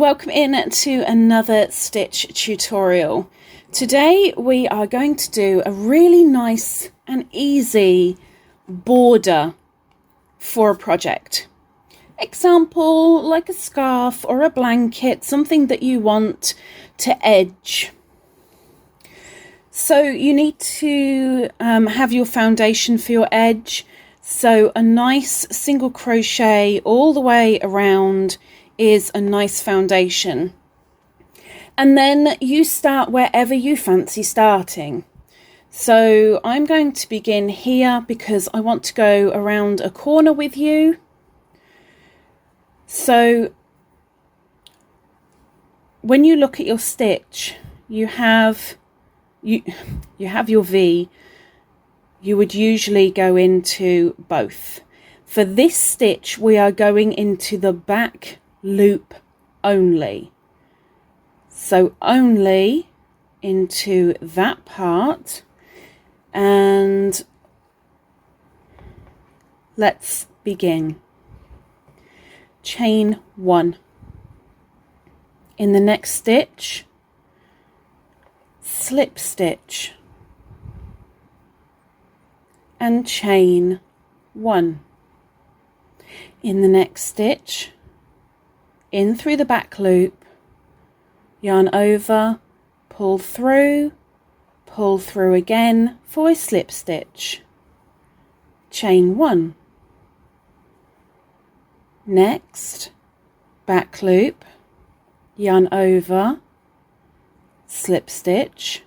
welcome in to another stitch tutorial. Today we are going to do a really nice and easy border for a project. Example, like a scarf or a blanket, something that you want to edge. So you need to have your foundation for your edge. So a nice single crochet all the way around is a nice foundation. And then you start wherever you fancy starting. So I'm going to begin here because I want to go around a corner with you. So when you look at your stitch, you have your V. You would usually go into both. For this stitch, we are going into the back loop only. So only into that part, and let's begin. Chain 1. In the next stitch, slip stitch and chain 1. In the next stitch, in through the back loop, yarn over, pull through again for a slip stitch, chain 1. Next, back loop, yarn over, slip stitch,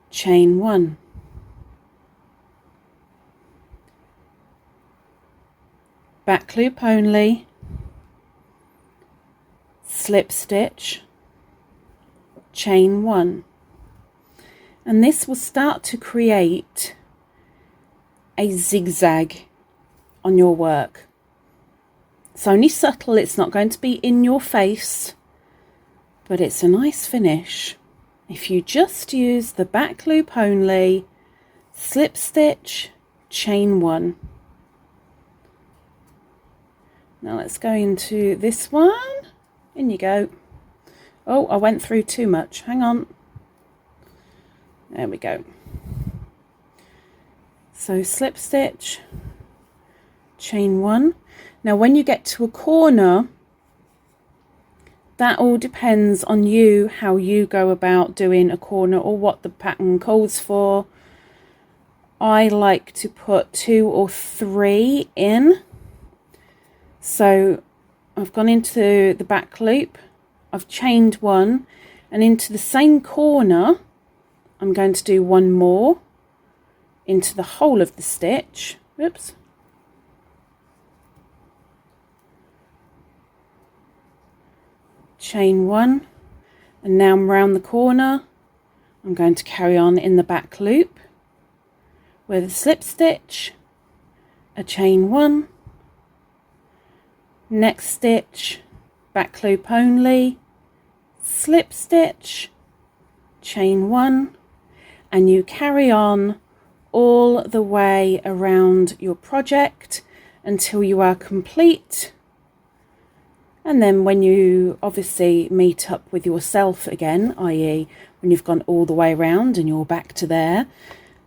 chain 1. Back loop only, slip stitch, chain 1. And this will start to create a zigzag on your work. It's only subtle, it's not going to be in your face, but it's a nice finish. If you just use the back loop only, slip stitch, chain 1. Now let's go into this one. In you go. Oh, I went through too much. Hang on. There we go. So slip stitch, chain 1. Now when you get to a corner, that all depends on you, how you go about doing a corner or what the pattern calls for. I like to put 2 or 3 in. So I've gone into the back loop, I've chained 1, and into the same corner I'm going to do 1 more into the whole of the stitch. Oops. Chain 1, and now I'm round the corner. I'm going to carry on in the back loop with a slip stitch, a chain 1, next stitch, back loop only, slip stitch, chain 1, and you carry on all the way around your project until you are complete. And then when you obviously meet up with yourself again, i.e. when you've gone all the way around and you're back to there,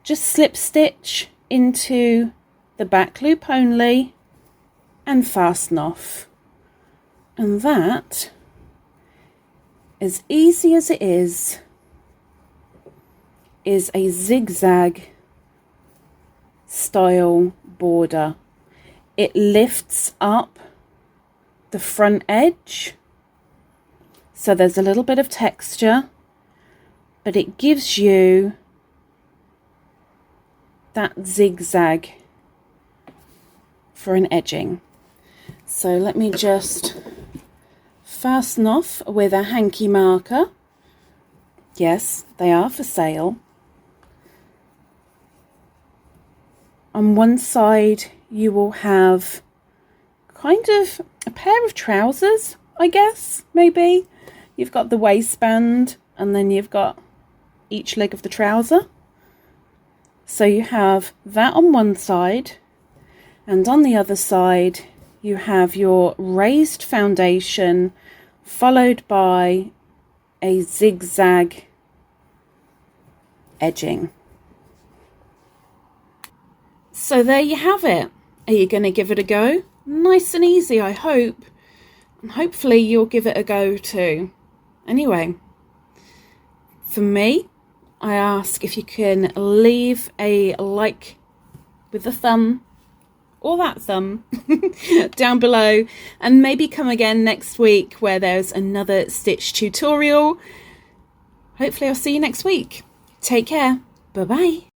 just slip stitch into the back loop only and fasten off. And that, as easy as it is a zigzag style border. It lifts up the front edge, so there's a little bit of texture, but it gives you that zigzag for an edging. So let me just fasten off with a hanky marker. Yes, they are for sale. On one side you will have kind of a pair of trousers, I guess, maybe. You've got the waistband and then you've got each leg of the trouser. So you have that on one side, and on the other side you have your raised foundation followed by a zigzag edging. So there you have it. Are you going to give it a go? Nice and easy, I hope. And hopefully you'll give it a go too. Anyway, for me, I ask if you can leave a like with the thumb or that thumb down below, and maybe come again next week where there's another stitch tutorial. Hopefully I'll see you next week. Take care. Bye bye.